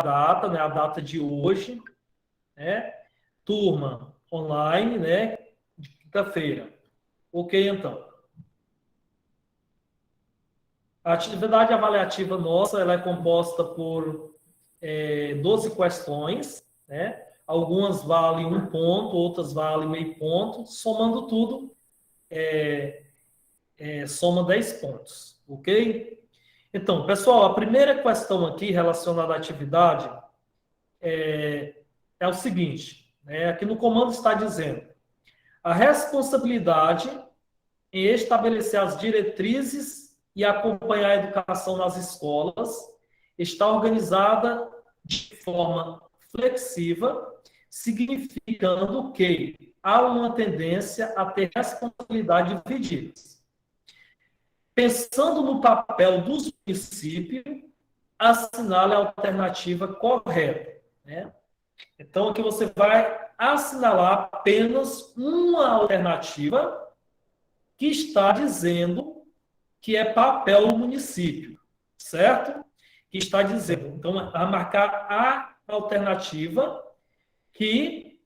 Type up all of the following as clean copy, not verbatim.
data, né, a data de hoje, né? Turma online, né, de quinta-feira. Ok, então. A atividade avaliativa nossa, ela é composta por 12 questões, né? Algumas valem 1 ponto, outras valem meio ponto. Somando tudo, soma 10 pontos, ok? Então, pessoal, a primeira questão aqui relacionada à atividade é o seguinte, né? Aqui no comando está dizendo: a responsabilidade em estabelecer as diretrizes e acompanhar a educação nas escolas está organizada de forma flexível, significando que há uma tendência a ter responsabilidades divididas. Pensando no papel dos municípios, assinale a alternativa correta, né? Então, aqui você vai assinalar apenas uma alternativa que está dizendo que é papel do município, certo? Que está dizendo. Então, a marcar a alternativa que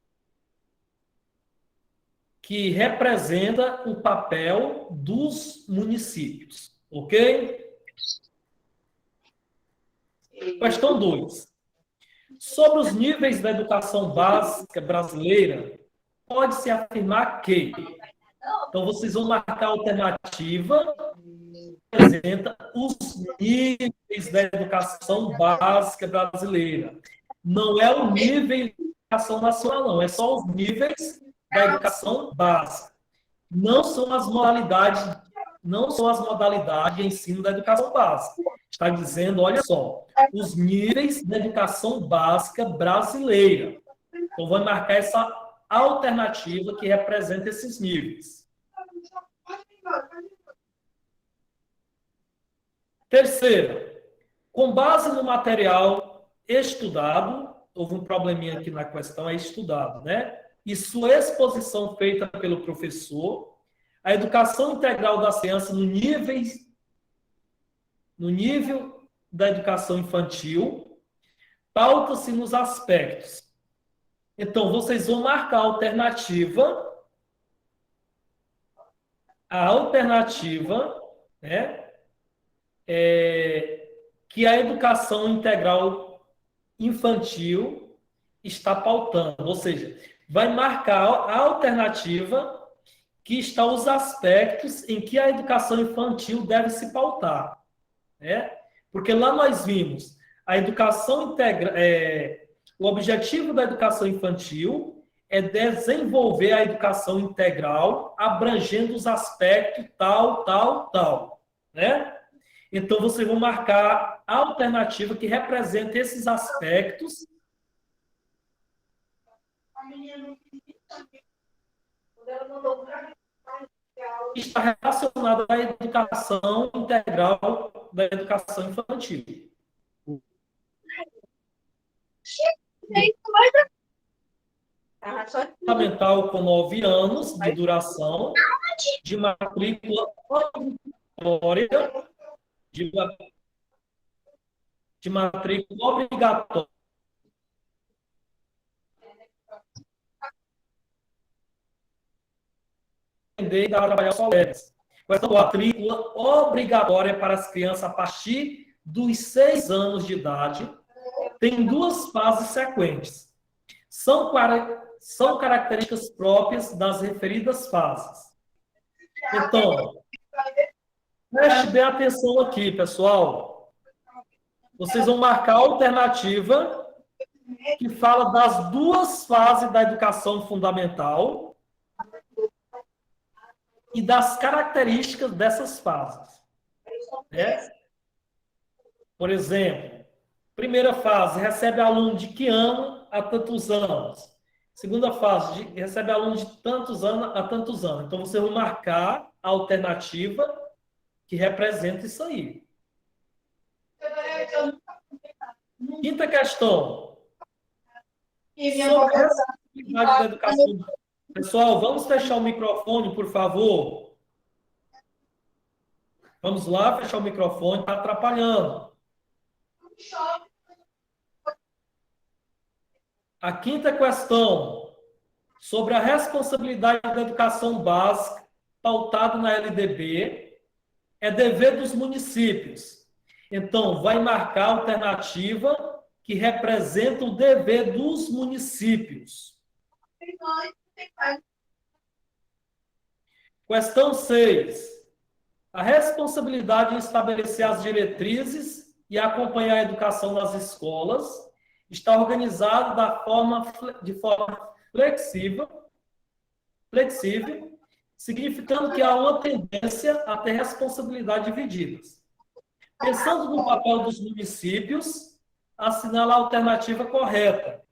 representa o papel dos municípios, ok? Questão 2. Sobre os níveis da educação básica brasileira, pode-se afirmar que. Então, vocês vão marcar a alternativa que representa os níveis da educação básica brasileira. Não é o nível de educação nacional, não. É só os níveis da educação básica. Não são as modalidades de ensino da educação básica. Está dizendo, olha só, os níveis da educação básica brasileira. Então, vou marcar essa alternativa que representa esses níveis. Terceira, com base no material estudado, houve um probleminha aqui na questão, é estudado, né? E sua exposição feita pelo professor, a educação integral das crianças no nível da educação infantil, pauta-se nos aspectos. Então, vocês vão marcar a alternativa, né? Que a educação integral infantil está pautando, ou seja, vai marcar a alternativa que está os aspectos em que a educação infantil deve se pautar, né? Porque lá nós vimos a educação integral, o objetivo da educação infantil é desenvolver a educação integral, abrangendo os aspectos tal, né? Então, vocês vão marcar a alternativa que representa esses aspectos. Está relacionada à educação integral da educação infantil. Fundamental com 9 anos de duração, de matrícula obrigatória, de matrícula obrigatória. E da trabalhar colegas. Questão da matrícula obrigatória para as crianças a partir dos 6 anos de idade tem 2 fases sequentes. São características próprias das referidas fases. Então, preste bem atenção aqui, pessoal. Vocês vão marcar a alternativa que fala das 2 fases da educação fundamental e das características dessas fases. Né? Por exemplo, primeira fase, recebe aluno de que ano a tantos anos. Segunda fase, recebe aluno de tantos anos a tantos anos. Então, você vai marcar a alternativa que representa isso aí. Quinta questão. Sobre a responsabilidade da educação. Pessoal, vamos fechar o microfone, por favor. Vamos lá, fechar o microfone, está atrapalhando. A quinta questão, sobre a responsabilidade da educação básica, pautado na LDB, é dever dos municípios. Então, vai marcar a alternativa que representa o dever dos municípios. Questão 6. A responsabilidade em estabelecer as diretrizes e acompanhar a educação nas escolas está organizada de forma flexível, significando que há uma tendência a ter responsabilidades divididas. Pensando no papel dos municípios, assinala a alternativa correta.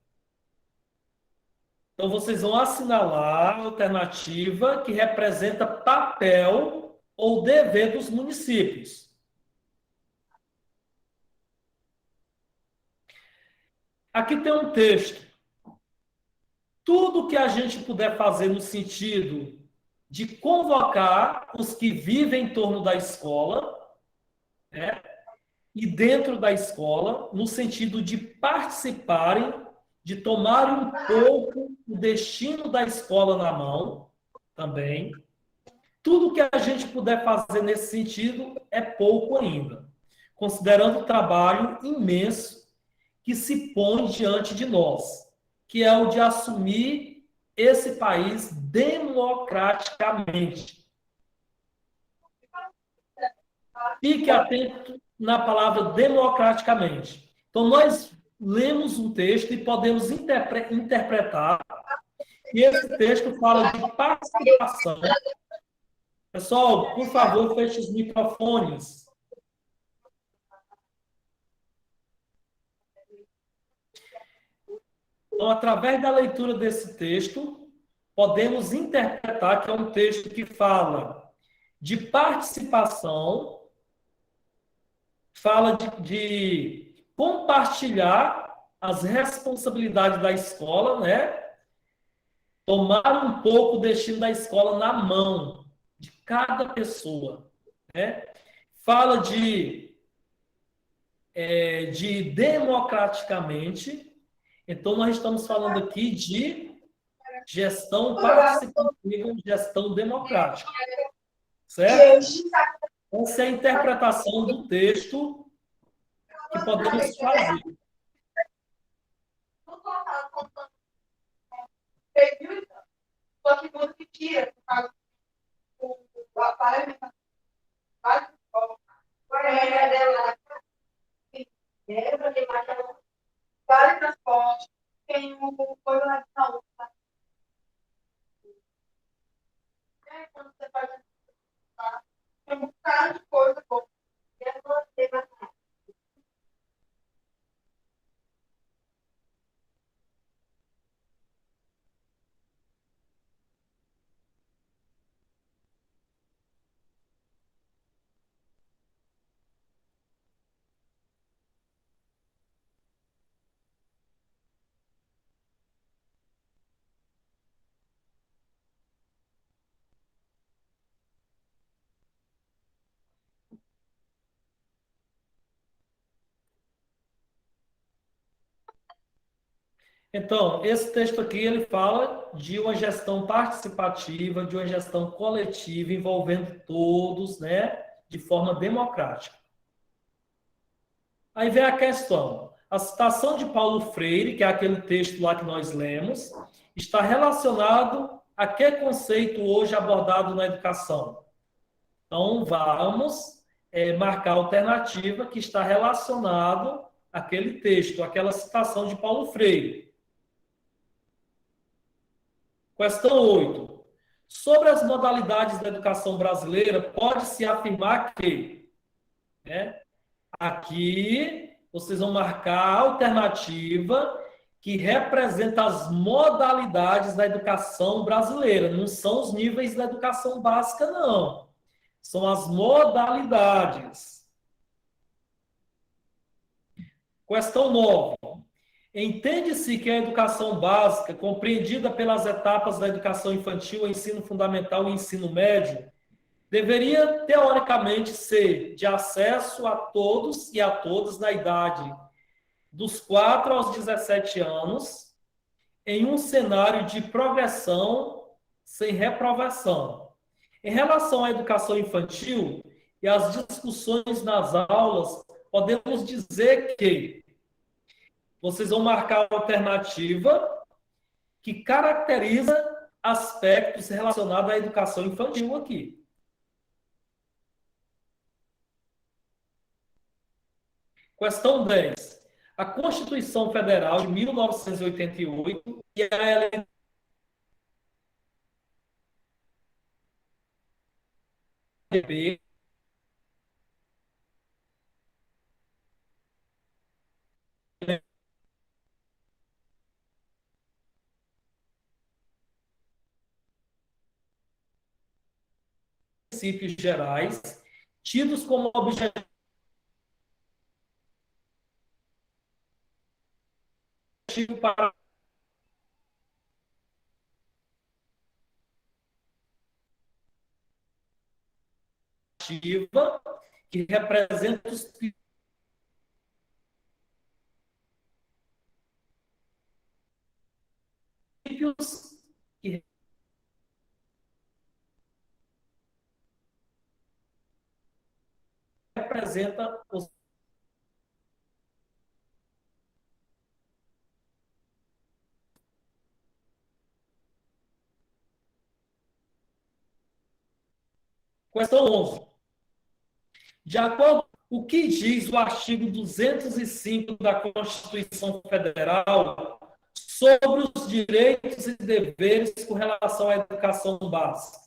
Então, vocês vão assinalar a alternativa que representa papel ou dever dos municípios. Aqui tem um texto. Tudo que a gente puder fazer no sentido de convocar os que vivem em torno da escola, né, e dentro da escola, no sentido de participarem, de tomarem um pouco o destino da escola na mão, também. Tudo que a gente puder fazer nesse sentido é pouco ainda, considerando o trabalho imenso que se põe diante de nós, que é o de assumir esse país democraticamente. Fique atento na palavra democraticamente. Então, nós lemos um texto e podemos interpretar, e esse texto fala de participação. Pessoal, por favor, feche os microfones. Então, através da leitura desse texto, podemos interpretar que é um texto que fala de participação, fala de compartilhar as responsabilidades da escola, né? Tomar um pouco o destino da escola na mão de cada pessoa, né? Fala de democraticamente. Então, nós estamos falando aqui de gestão participativa, gestão democrática. Certo? Essa é a interpretação do texto que podemos fazer. Vale transporte, tem coisa na saúde. Quando você faz tem um bocado de coisa boa. Então, esse texto aqui, ele fala de uma gestão participativa, de uma gestão coletiva, envolvendo todos, né, de forma democrática. Aí vem a questão. A citação de Paulo Freire, que é aquele texto lá que nós lemos, está relacionado a que conceito hoje abordado na educação? Então, vamos marcar a alternativa que está relacionado àquele texto, àquela citação de Paulo Freire. Questão 8. Sobre as modalidades da educação brasileira, pode-se afirmar que, né, aqui vocês vão marcar a alternativa que representa as modalidades da educação brasileira. Não são os níveis da educação básica, não. São as modalidades. Questão 9. Entende-se que a educação básica, compreendida pelas etapas da educação infantil, ensino fundamental e ensino médio, deveria, teoricamente, ser de acesso a todos e a todas na idade dos 4 aos 17 anos, em um cenário de progressão sem reprovação. Em relação à educação infantil e às discussões nas aulas, podemos dizer que vocês vão marcar a alternativa que caracteriza aspectos relacionados à educação infantil aqui. Questão 10. A Constituição Federal de 1988 e a LDB princípios gerais, tidos como objetivo para a ativa, que representa os princípios que representam os Questão 11. De acordo com o que diz o artigo 205 da Constituição Federal sobre os direitos e deveres com relação à educação básica.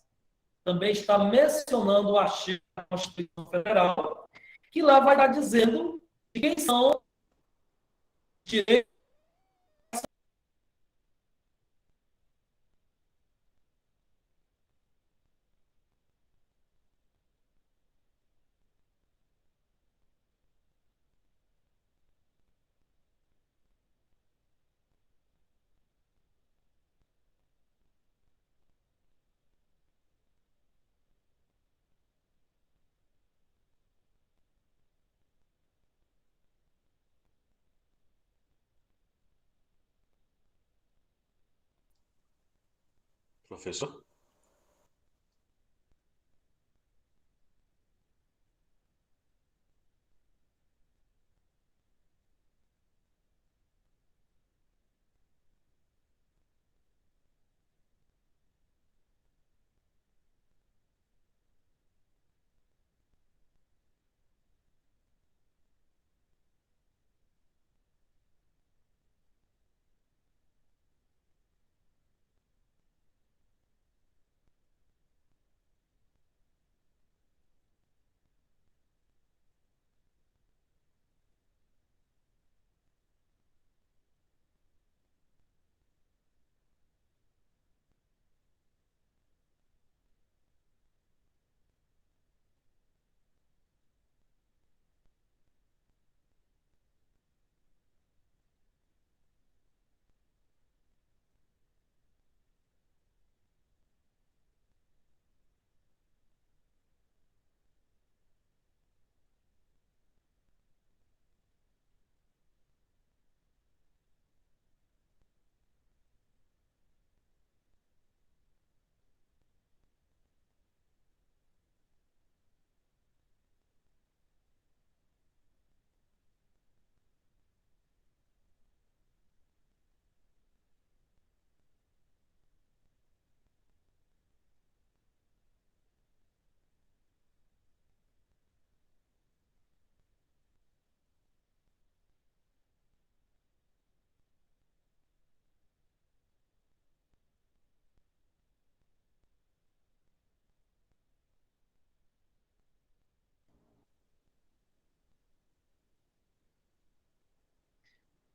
Também está mencionando o artigo da Constituição Federal, que lá vai estar dizendo quem são os direitos. Professor?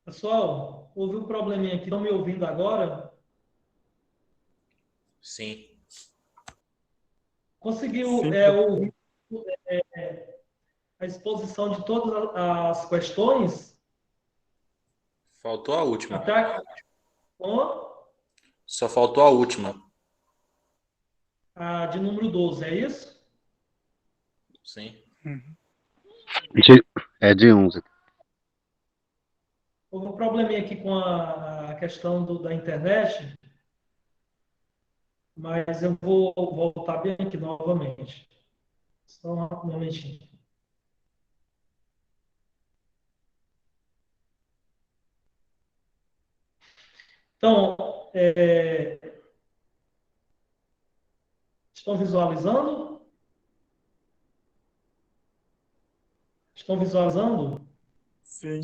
Pessoal, houve um probleminha aqui. Estão me ouvindo agora? Sim. Conseguiu Sim, ouvir a exposição de todas as questões? Faltou a última. Até com Só faltou a última. a de número 12, é isso? Sim. é de 11. Houve um probleminha aqui com a questão da internet, mas eu vou voltar bem aqui novamente. Só um momentinho. Então, estão visualizando? Estão visualizando? Sim.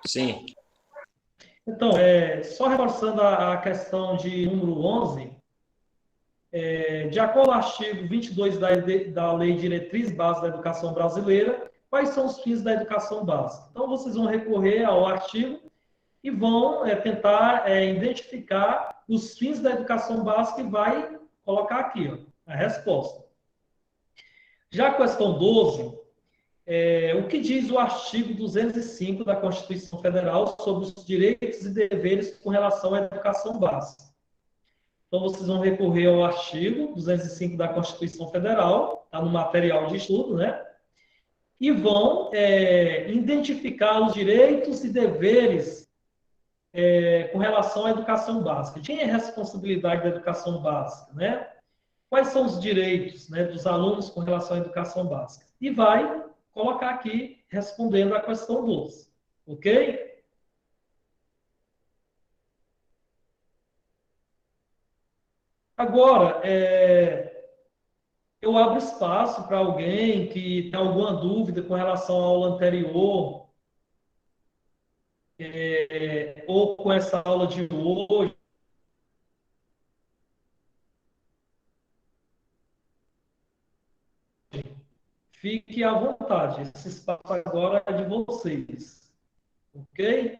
Sim. Então, só reforçando a questão de número 11, de acordo com o artigo 22 da Lei Diretriz Básica da Educação Brasileira, quais são os fins da educação básica? Então, vocês vão recorrer ao artigo e vão tentar identificar os fins da educação básica e vai colocar aqui ó, a resposta. Já a questão 12, o que diz o artigo 205 da Constituição Federal sobre os direitos e deveres com relação à educação básica? Então, vocês vão recorrer ao artigo 205 da Constituição Federal, está no material de estudo, né? E vão identificar os direitos e deveres com relação à educação básica. Quem é a responsabilidade da educação básica, né? Quais são os direitos, né, dos alunos com relação à educação básica? E vai colocar aqui respondendo à questão 12, ok? Agora, eu abro espaço para alguém que tem alguma dúvida com relação à aula anterior, ou com essa aula de hoje. Fique à vontade. Esse espaço agora é de vocês. Ok?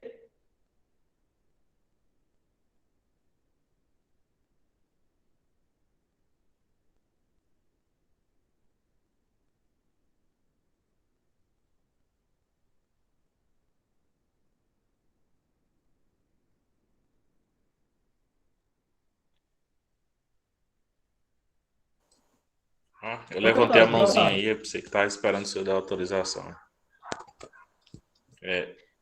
Eu Fique à levantei a vontade, fique à mãozinha vontade. aí, você que estava esperando o senhor dar autorização.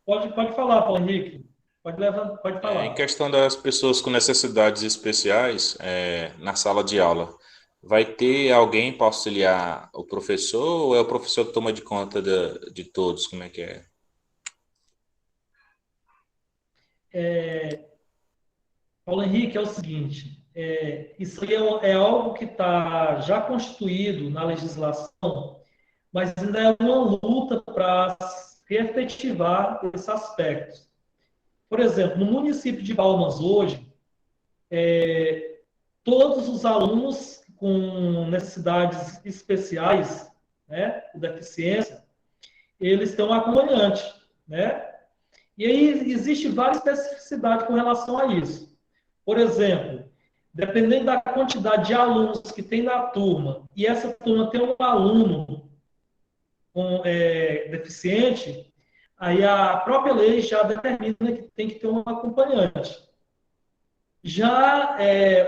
Pode falar, Paulo Henrique. Pode Em falar. questão das pessoas com necessidades especiais, na sala de aula, vai ter alguém para auxiliar o professor ou é o professor que toma de conta de todos? Como é que é? Paulo Henrique, é o seguinte, isso aí é algo que está já constituído na legislação, mas ainda é uma luta para se efetivar esse aspecto. Por exemplo, no município de Palmas hoje, todos os alunos com necessidades especiais, né, com deficiência, eles têm um acompanhante, né? E aí existe várias especificidades com relação a isso. Por exemplo, dependendo da quantidade de alunos que tem na turma, e essa turma tem um aluno com deficiente, aí a própria lei já determina que tem que ter um acompanhante. Já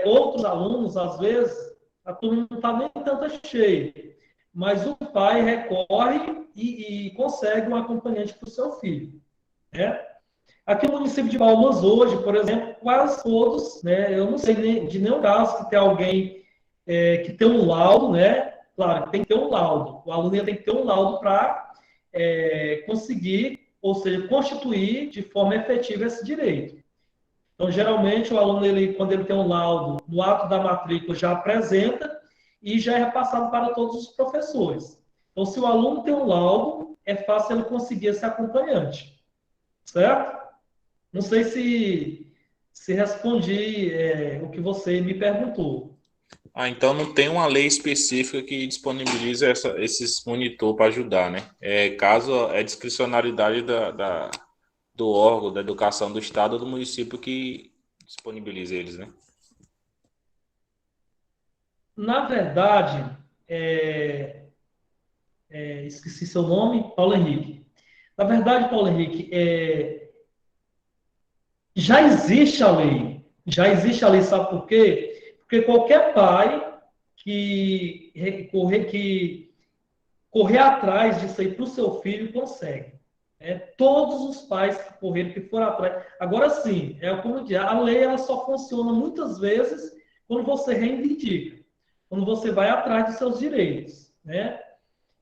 outros alunos, às vezes, a turma não está nem tanto cheia, mas o pai recorre e consegue um acompanhante para o seu filho. Né? Aqui no município de Palmas hoje, por exemplo, quase todos, né, eu não sei de nenhum caso que tem alguém que tem um laudo, né? Claro, tem que ter um laudo. O aluno tem que ter um laudo para conseguir, ou seja, constituir de forma efetiva esse direito. Então, geralmente, o aluno, quando ele tem um laudo, no ato da matrícula já apresenta e já é repassado para todos os professores. Então, se o aluno tem um laudo, é fácil ele conseguir esse acompanhante. Certo? Não sei se respondi o que você me perguntou. Então não tem uma lei específica que disponibiliza esses monitor para ajudar, né? Caso é discricionariedade do órgão da educação do estado ou do município que disponibiliza eles, né? Na verdade, esqueci seu nome, Paulo Henrique. Na verdade, Paulo Henrique, já existe a lei. Já existe a lei, sabe por quê? Porque qualquer pai que correr atrás disso aí para o seu filho consegue. Todos os pais que correram, que foram atrás. Agora sim, como eu disse, a lei ela só funciona muitas vezes quando você reivindica, quando você vai atrás dos seus direitos, né?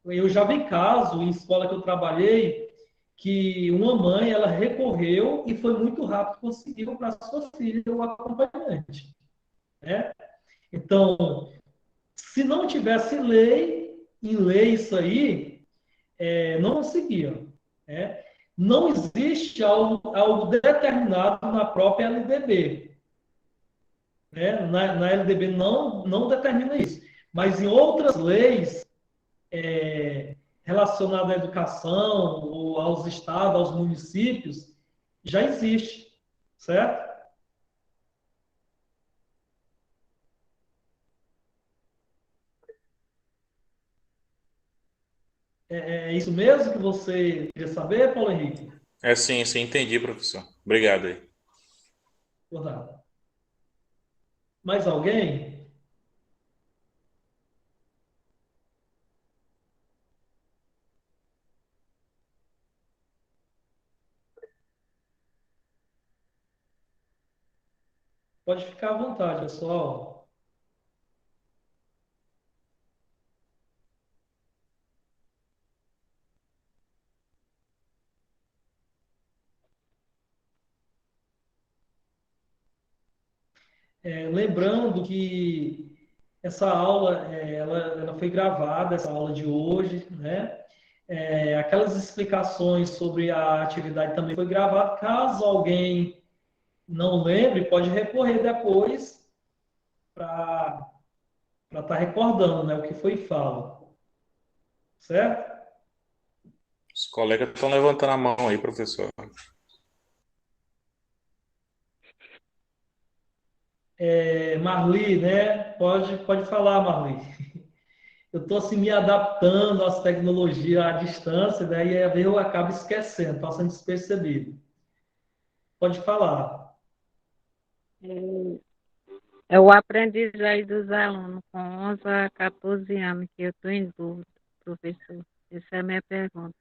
Eu já vi caso em escola que eu trabalhei que uma mãe ela recorreu e foi muito rápido conseguiu para sua filha o acompanhante, né? Então, se não tivesse lei, em lei isso aí, não conseguia, né? Não existe algo determinado na própria LDB, né? Na LDB não determina isso, mas em outras leis relacionadas à educação, ou aos estados, aos municípios, já existe, certo? É isso mesmo que você queria saber, Paulo Henrique? É sim, sim, entendi, professor. Obrigado aí. Por nada. Mais alguém? Pode ficar à vontade, pessoal. Lembrando que essa aula, ela foi gravada, essa aula de hoje, né? Aquelas explicações sobre a atividade também foi gravada. Caso alguém não lembre, pode recorrer depois para estar recordando, né, o que foi falado, certo? Os colegas estão levantando a mão aí, professor. Marli, né? Pode falar, Marli. Eu estou assim, me adaptando às tecnologias à distância, daí às vezes eu acabo esquecendo, passando despercebido. Pode falar. É o aprendizagem dos alunos com 11 a 14 anos, que eu estou em dúvida, professor. Essa é a minha pergunta.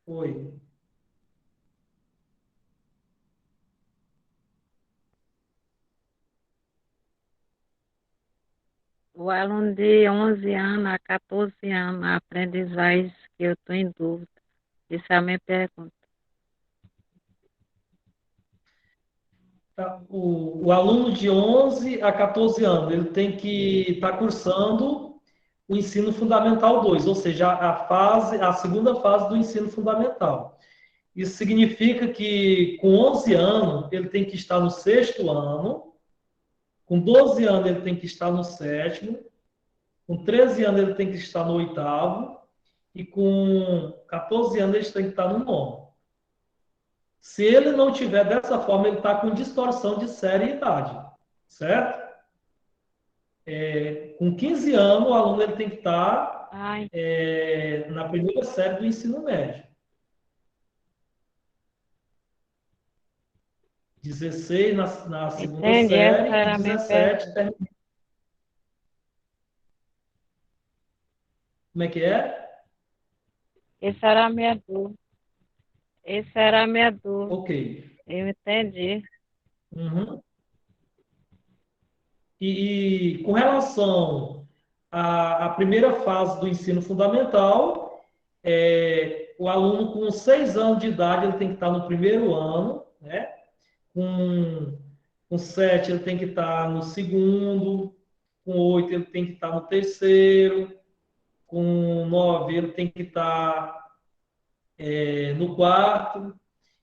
Oi. O aluno de 11 anos a 14 anos, a aprendizagem que eu estou em dúvida. Essa é a minha pergunta. Tá, o aluno de 11 a 14 anos, ele tem que estar cursando o ensino fundamental 2, ou seja, a segunda fase do ensino fundamental. Isso significa que com 11 anos ele tem que estar no sexto ano, com 12 anos ele tem que estar no sétimo, com 13 anos ele tem que estar no oitavo e com 14 anos ele tem que estar no nono. Se ele não tiver dessa forma, ele está com distorção de série e idade, certo? Com 15 anos, o aluno ele tem que estar Ai, na primeira série do ensino médio. 16 na segunda entendi, essa série e era a minha 17 pergunta. termina. Como é que é? Essa era a minha dúvida. Essa era a minha dúvida. Ok. Eu entendi. Uhum. E com relação à primeira fase do ensino fundamental, o aluno com 6 anos de idade ele tem que estar no primeiro ano, né? Com 7 ele tem que estar no segundo, com 8 ele tem que estar no terceiro, com 9 ele tem que estar no quarto,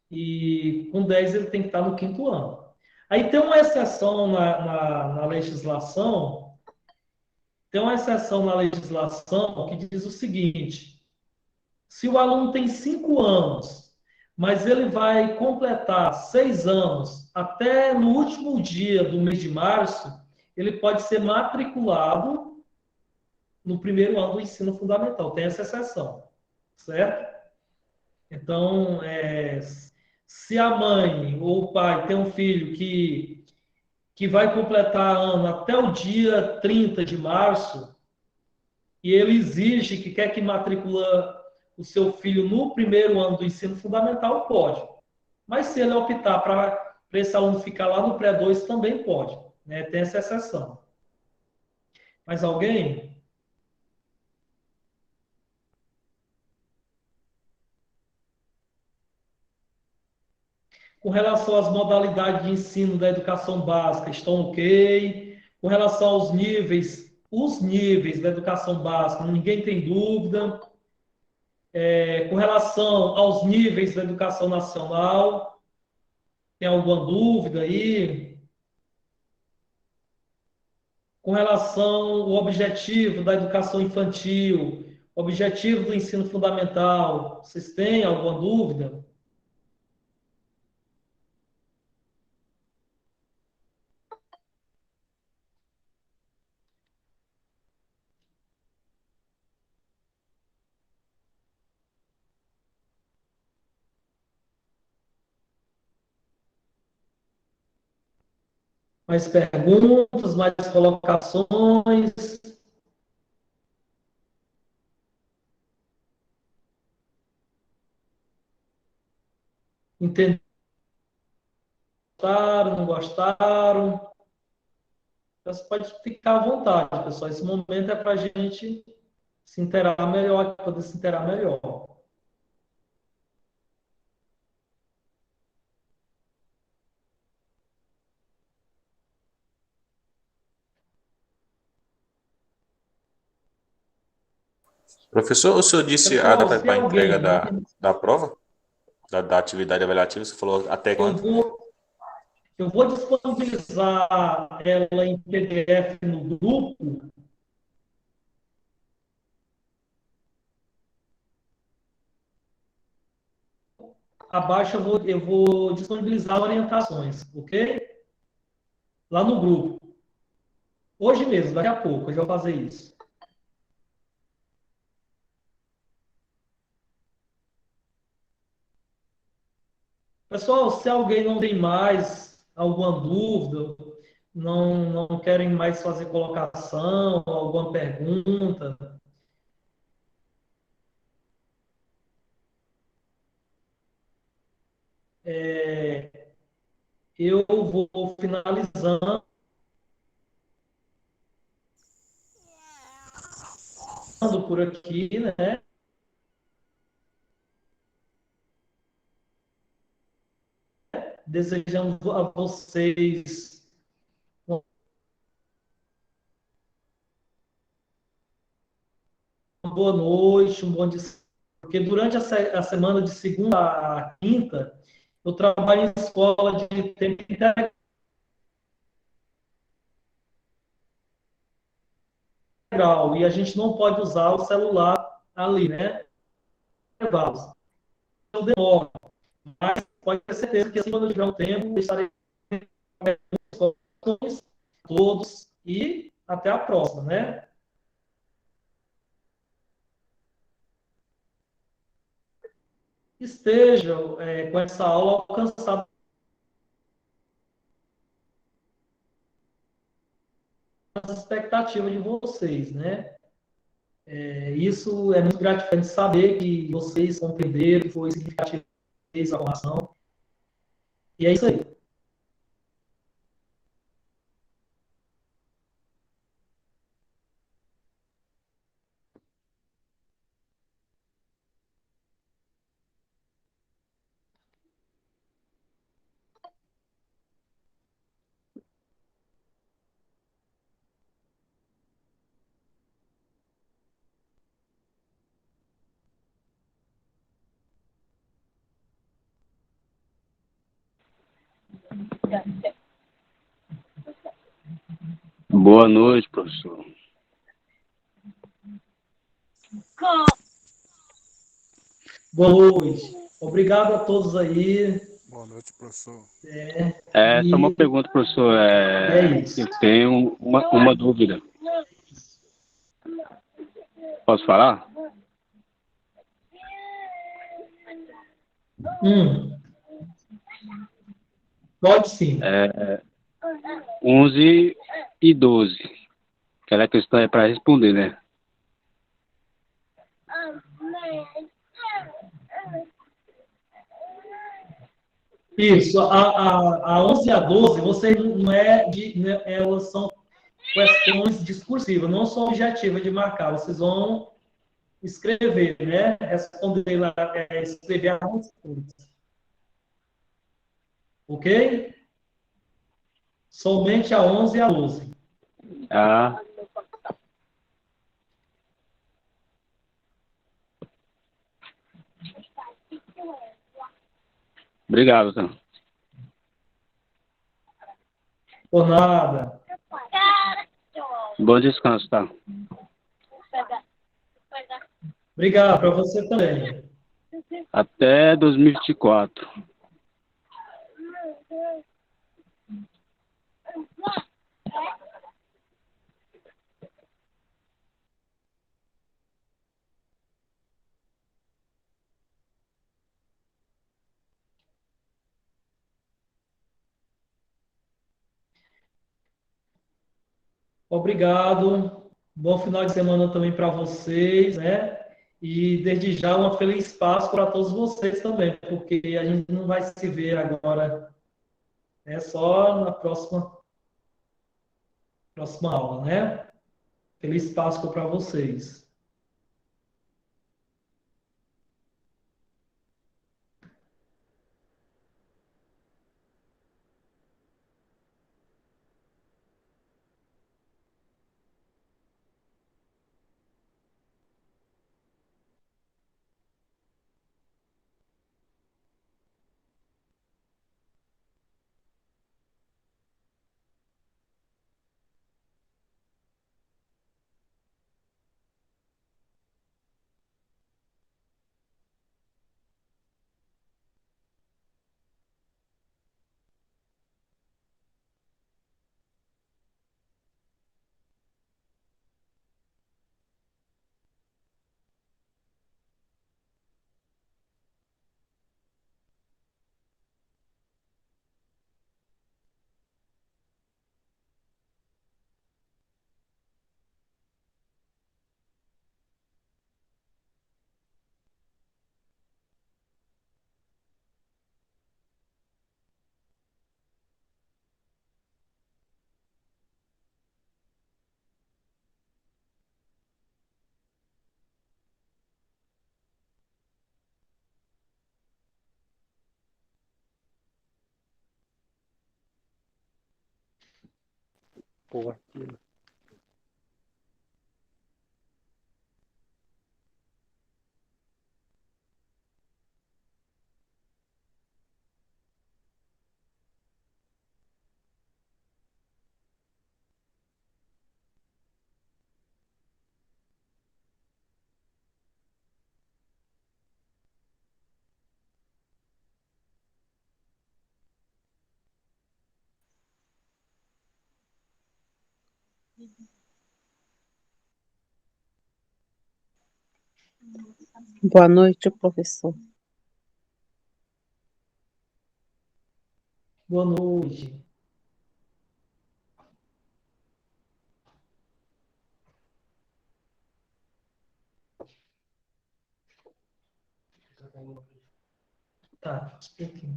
e com 10 ele tem que estar no quinto ano. Aí tem uma exceção na legislação, tem uma exceção na legislação que diz o seguinte: se o aluno tem 5 anos, mas ele vai completar 6 anos até no último dia do mês de março, ele pode ser matriculado no primeiro ano do ensino fundamental. Tem essa exceção, certo? Então, se a mãe ou o pai tem um filho que vai completar ano até o dia 30 de março, e ele exige que quer que matricula o seu filho no primeiro ano do ensino fundamental, pode. Mas se ele optar para esse aluno ficar lá no pré-2, também pode, né? Tem essa exceção. Mais alguém? Com relação às modalidades de ensino da educação básica, estão ok? Com relação aos níveis, os níveis da educação básica, ninguém tem dúvida. Com relação aos níveis da educação nacional, tem alguma dúvida aí? Com relação ao objetivo da educação infantil, objetivo do ensino fundamental, vocês têm alguma dúvida? Mais perguntas, mais colocações? Entenderam? Gostaram, não gostaram? Você pode ficar à vontade, pessoal. Esse momento é para a gente se inteirar melhor, poder se inteirar melhor. Professor, o senhor disse a Pessoal, data se para entrega alguém, da prova? Da atividade avaliativa, você falou até eu quando? vou disponibilizar ela em PDF no grupo. Abaixo eu vou disponibilizar orientações, ok? Lá no grupo. Hoje mesmo, daqui a pouco, eu já vou fazer isso. Pessoal, se alguém não tem mais alguma dúvida, não querem mais fazer colocação, alguma pergunta, eu vou finalizando por aqui, né? Desejando a vocês uma boa noite, um bom descanso. Porque durante a semana de segunda a quinta, eu trabalho em escola de tempo integral e a gente não pode usar o celular ali, né? Eu demoro, mas pode ter certeza que assim, quando eu tiver um tempo, eu estarei com todos e até a próxima, né? Estejam com essa aula alcançada as expectativas de vocês, né? Isso é muito gratificante saber que vocês compreenderam, que foi significativo a informação. E é isso aí. Boa noite, professor. Boa noite. Obrigado a todos aí. Boa noite, professor. Só uma pergunta, professor. É isso. Eu tenho uma dúvida. Posso falar? Pode sim. 11 e 12. Aquela questão é para responder, né? Isso, a 11 e a 12, você não é de, né, elas são questões discursivas, não são objetivas de marcar. Vocês vão escrever, né? Responder lá, escrever a resposta. Ok? Somente a 11 e a 12. Ah, obrigado, então. Por nada. Bom descanso, tá? Obrigado para você também. Até 2024. Obrigado. Bom final de semana também para vocês, né? E desde já uma feliz Páscoa para todos vocês também, porque a gente não vai se ver agora, é só na próxima aula, né? Feliz Páscoa para vocês. Boa noite, professor. Boa noite. Tá, expliquei.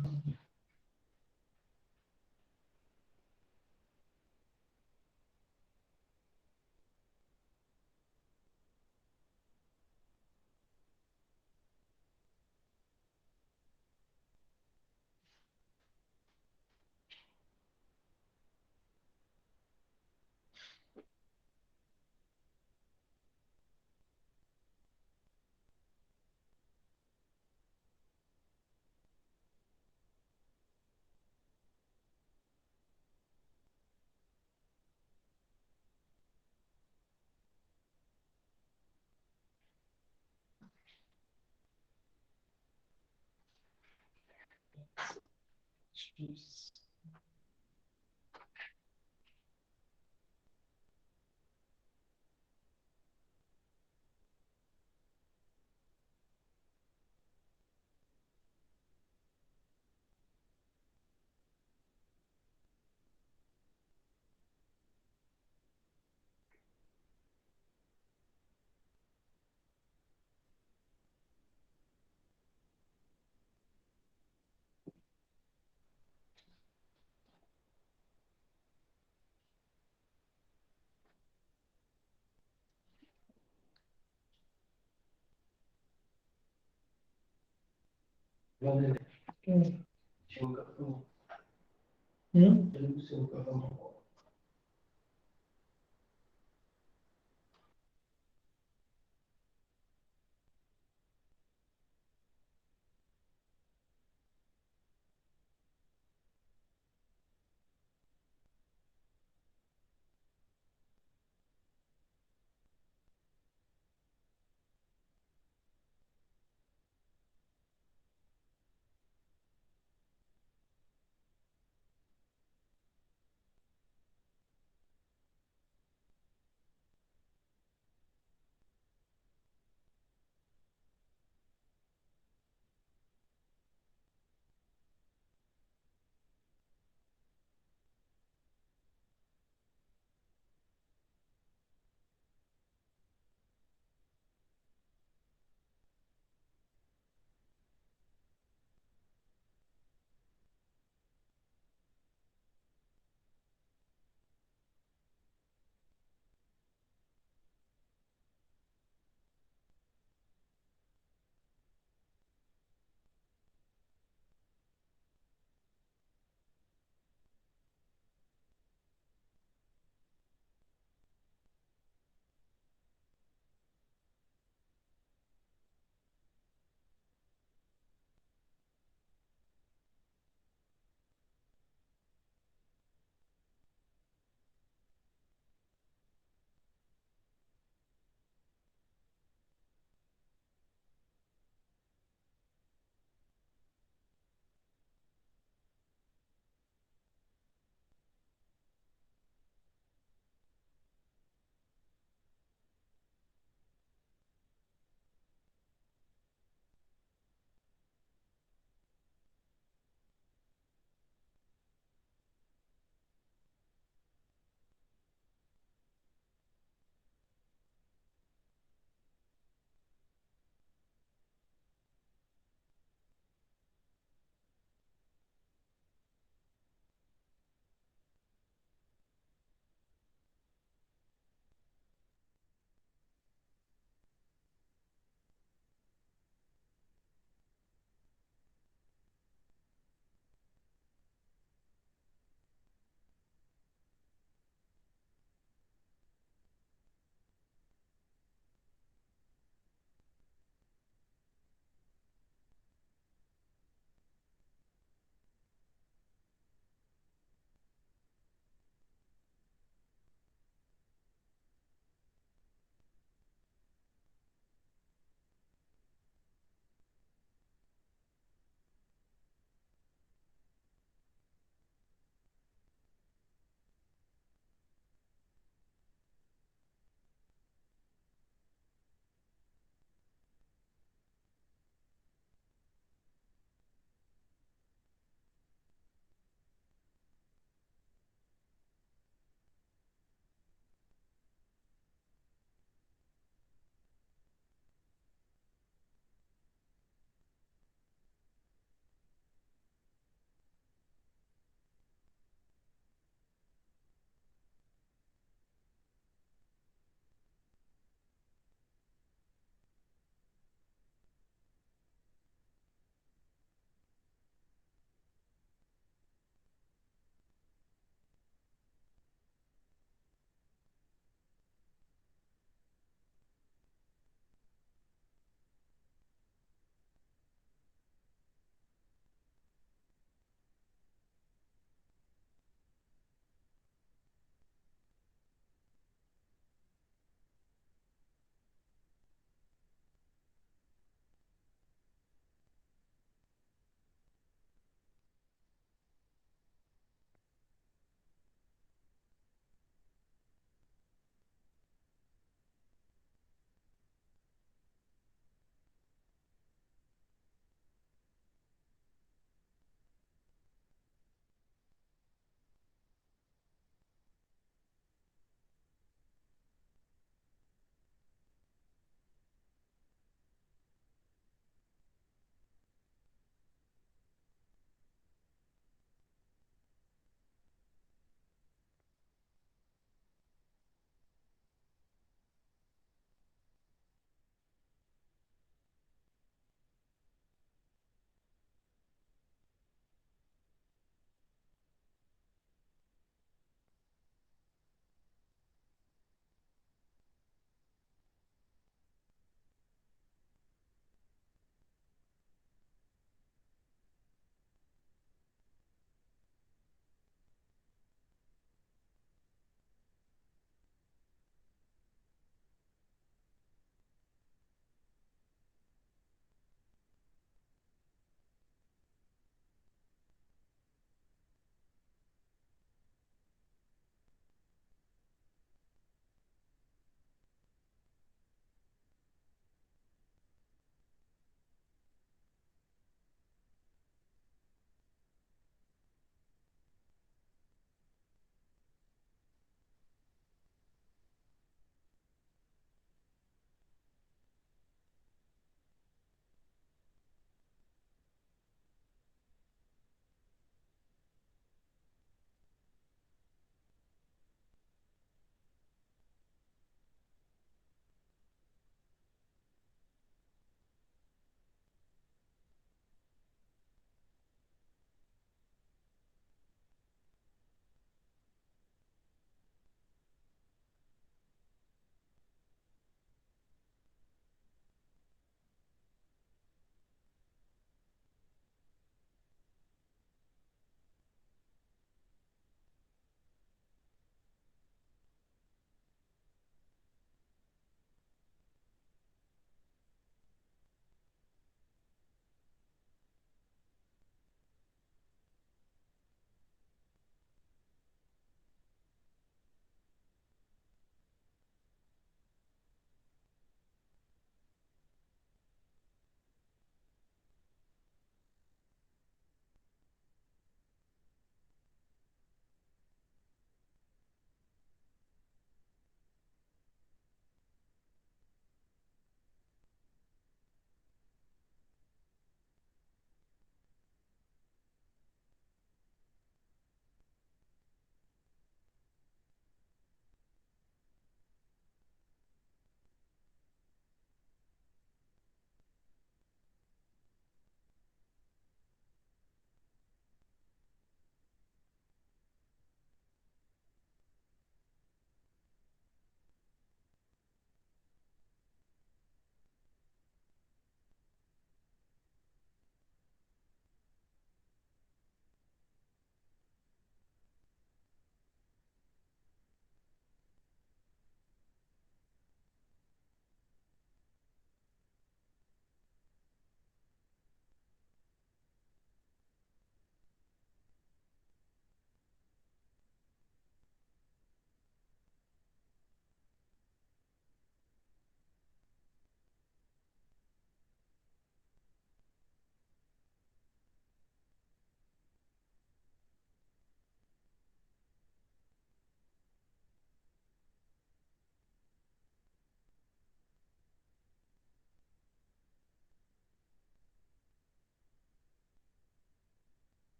Hum. Hum?